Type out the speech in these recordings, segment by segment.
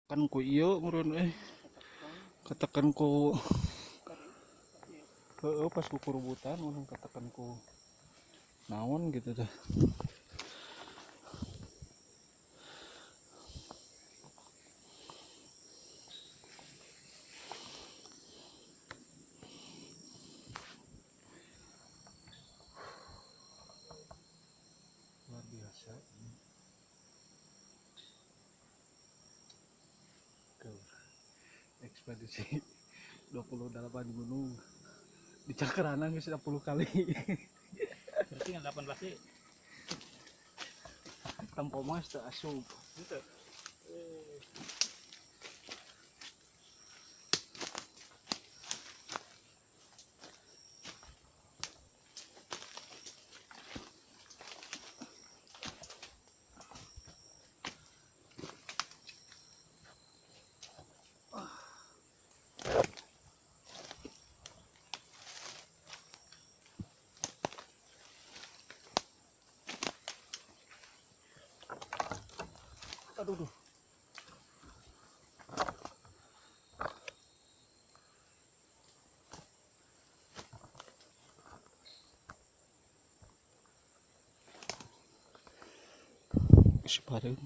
Kan ku iyo meureun katekan ku pas ku kurubutan urang katekan ku naon gitu teh. Luar biasa ke ekspedisi 28 gunung di Cakrana geus 10 kali. Berarti yang 18 sih. Tempo mas teu asup. Gitu. Aduh duh. Separeun.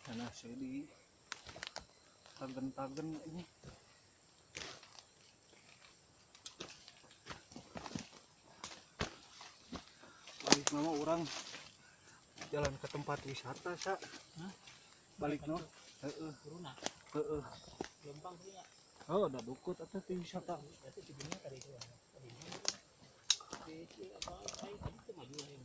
Karena saya di tagen-tagen ini. Balik nama orang jalan ke tempat wisata sa. Balik no. Heeh. Corona. Heeh. Lompang sih ya. Oh, udah dukut atau di wisata. Berarti sebelumnya tadi itu. Tadi itu apa saya tadi itu maju ini.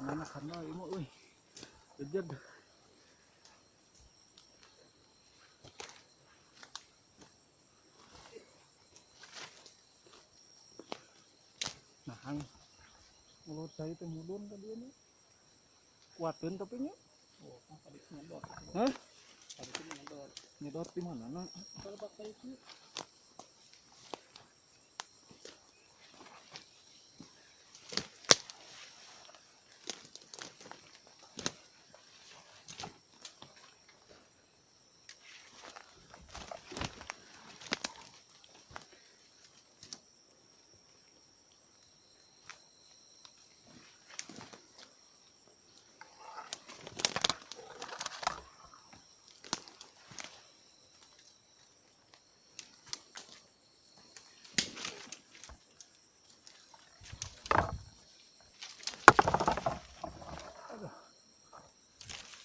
Anak karena ieu euy. Jejeg. Nahan. Mulut saya teh mulun tadi ini. Kuateun tapi nya. Oh, tadi itu nyedot. Hah? Tadi itu nyedot. Nyedot di mana na? Kalau pakai itu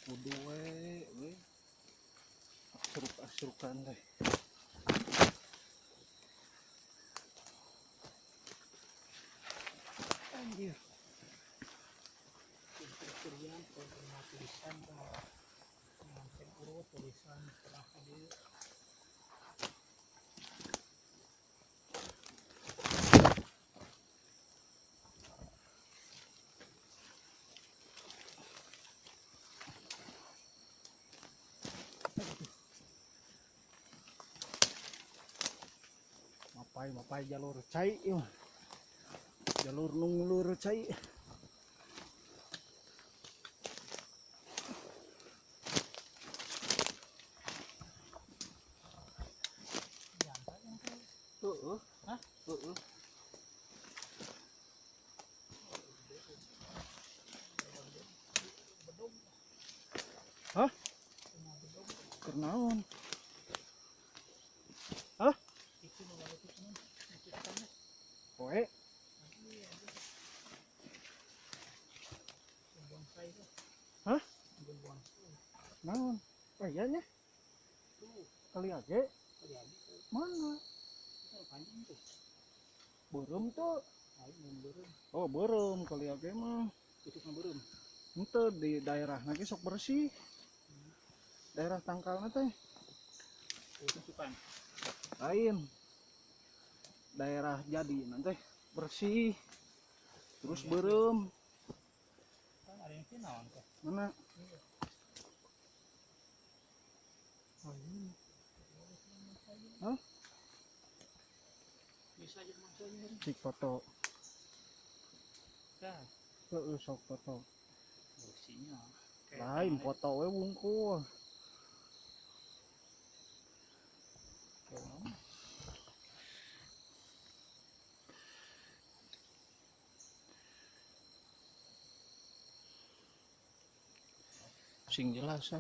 Kudu we. Asruk-asrukan teh. Anjir. kurian pernah tulisan pengantin urut tulisan pernah hadir. Mapai jalur cai ieu. Jalur nungulur cai. Heeh. Hah? Heeh. Hah? Kernaon? Hah? Itu nomor itu kan. Itu kan. Koe? Bonsai itu. Hah? Bonsai. Naon? Iya nya. Tuh, Kali aja. kali aja. Mana? Itu panjang tuh. Beureum tuh. Ayo membeureum. Oh, beureum kali aja mah. Itu kan beureum. Ente di daerah lagi sok bersih. Daerah tangkalnya teh Tusukan. lain. Daerah jadi nanti bersih. Terus berem. Kan ada yang naon teh. Mana? Hah? Bisa aja maksudnya. Cik foto. Dah, Sok foto. bersihnya. Lain foto we bungkul. Sing jelas ya.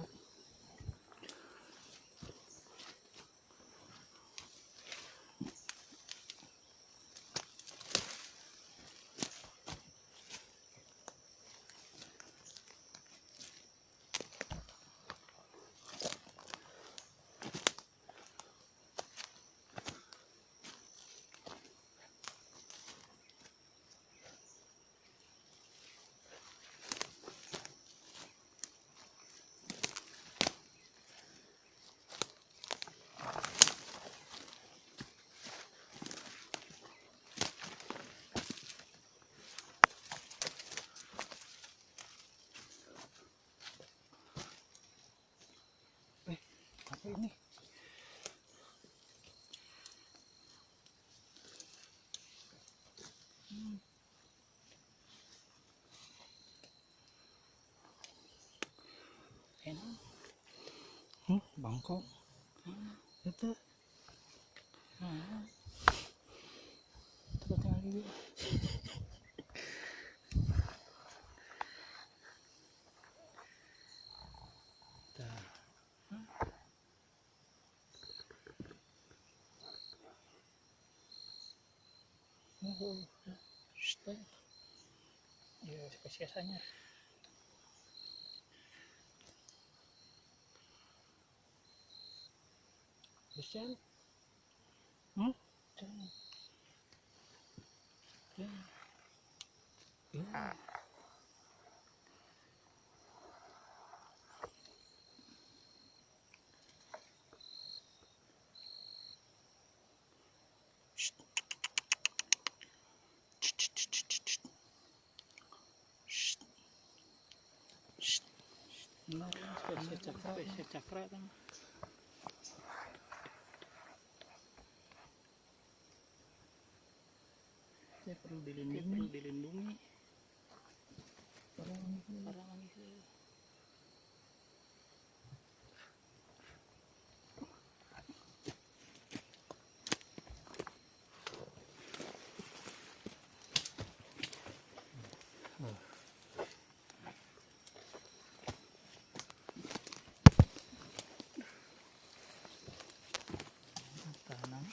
Apa ini? Enak. Bangkok. Itu Kita tinggal dulu. Ya, spesiesanya. Bisa. Ya. Benar, spesies cakra kan. Dia perlu dilindungi. Orang itu. Tanam.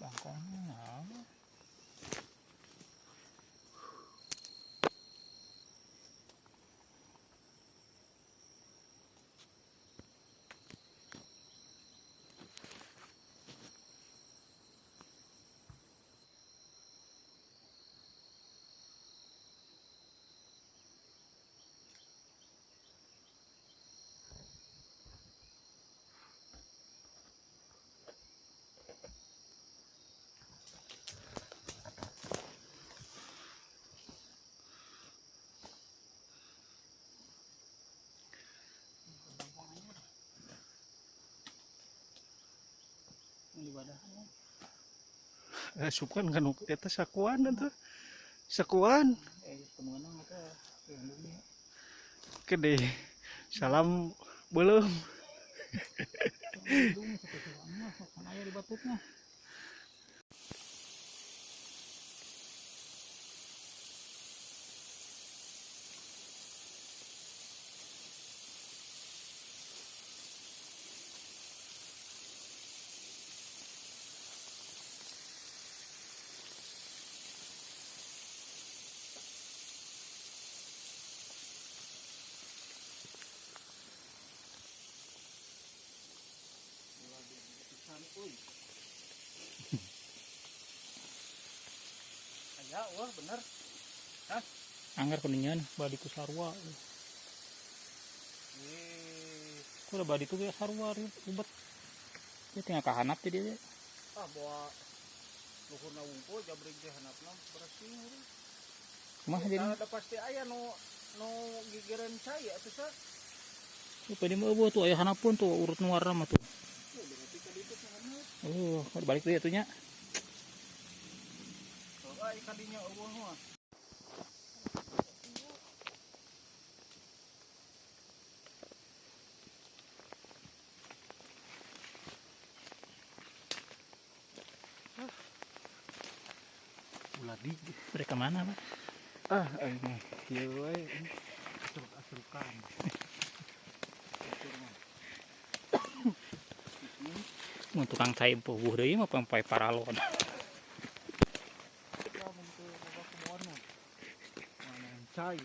Bangkongnya. Ibadahan. Sukan kan eta sakuan tuh. Sakuan Kemenang apa? Lindungi. gede. Salam belum. Lindungi sesuatunya, kan ayah di batutnya. Ya, wah bener. Hah? Anggar kuningan badi ku sarua. Ku udah badi tuh ya sarua ribet. Dia tinggal kahanap jadi dia. Bawa luhurna wungkul jabrik teh hanapna bersih. Kumaha jadi? Ada pasti aya nu gigireun cai atuh sa. Pede mah eueuh tuh aya hanapun tuh urut nu warna mah tuh. Berarti ka ditu sangat. Balik deui atuh nya. Kadinya eueuh mah. Uladi. Mereka mana, Pak? Ini kieu we asruk-asrukan. Mun tukang cai puguh deui mah pampai paralon. Cai.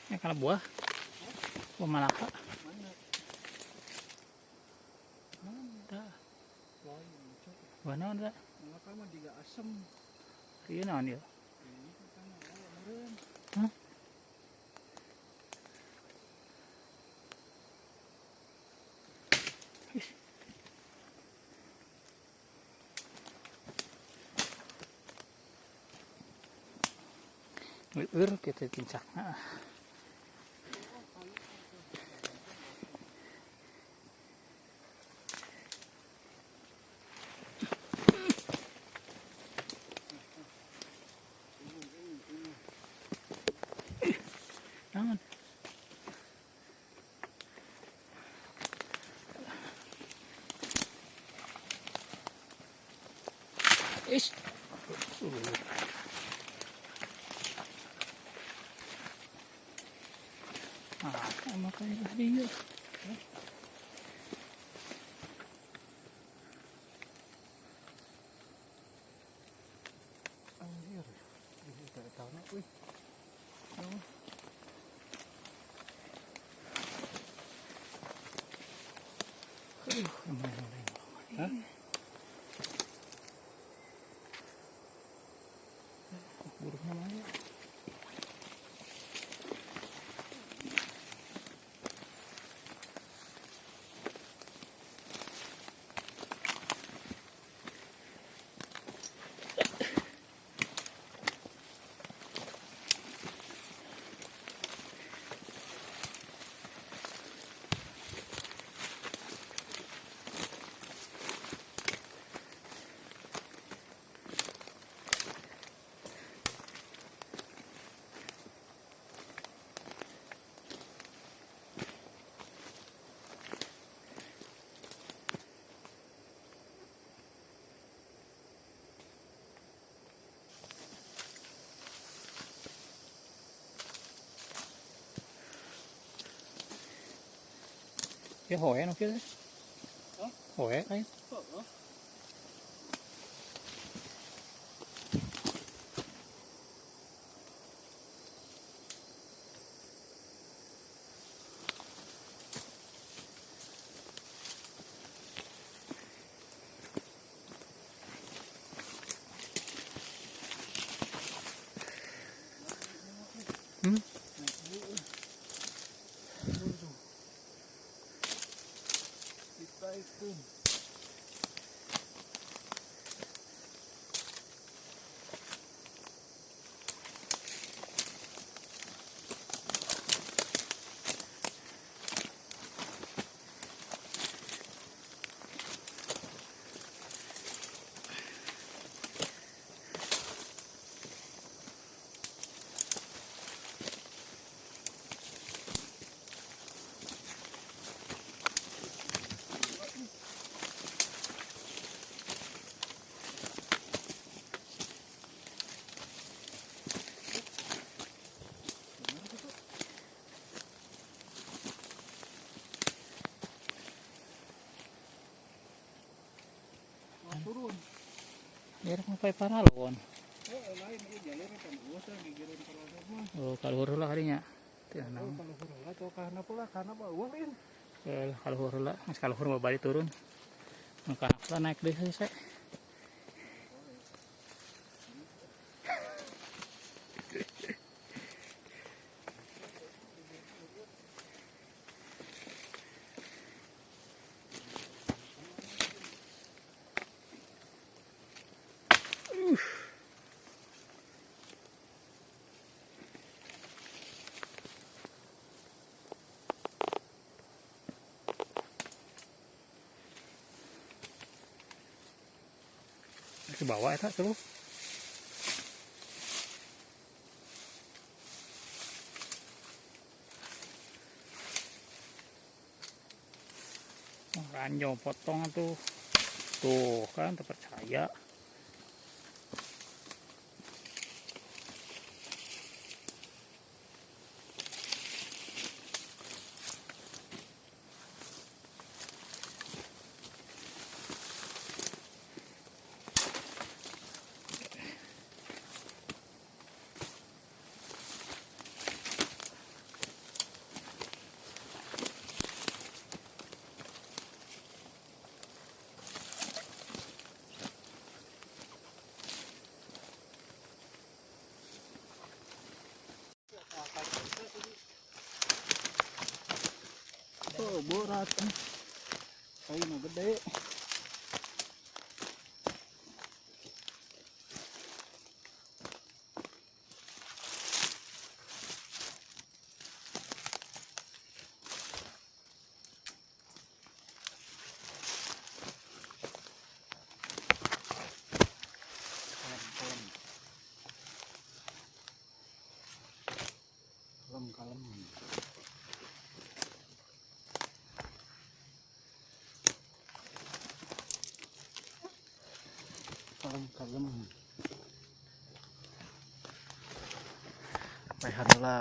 Ya kalau buah malaka. Buah naon da? Malaka mah diga asem. Ieu naon ieu? Hah? Kita tincak. Naon? Ish. Makanya dia. Anjir. Ini tak tahu nak weh. Hah? Ya hoe no kieu. Hah? Hoe kayak. Heeh. Hmm. Ditaikeun. Turun. Ya rek sampai paralon. Lain ieu jalur kan usah gigireun ka ladang mah. Oh, kaluhur heula kadinya. Teu Oh, naon. kalau heula teu kana pula kana bawah lain. Kaluhur heula, geus kaluhur mah balik turun. Maka apa naik deui hese. Ke bawah eta tuh. Ranjau potong tuh. Tuh kan terpercaya. Oh, berat. Kayu gede. Kalem. Kalem. Paehan heula.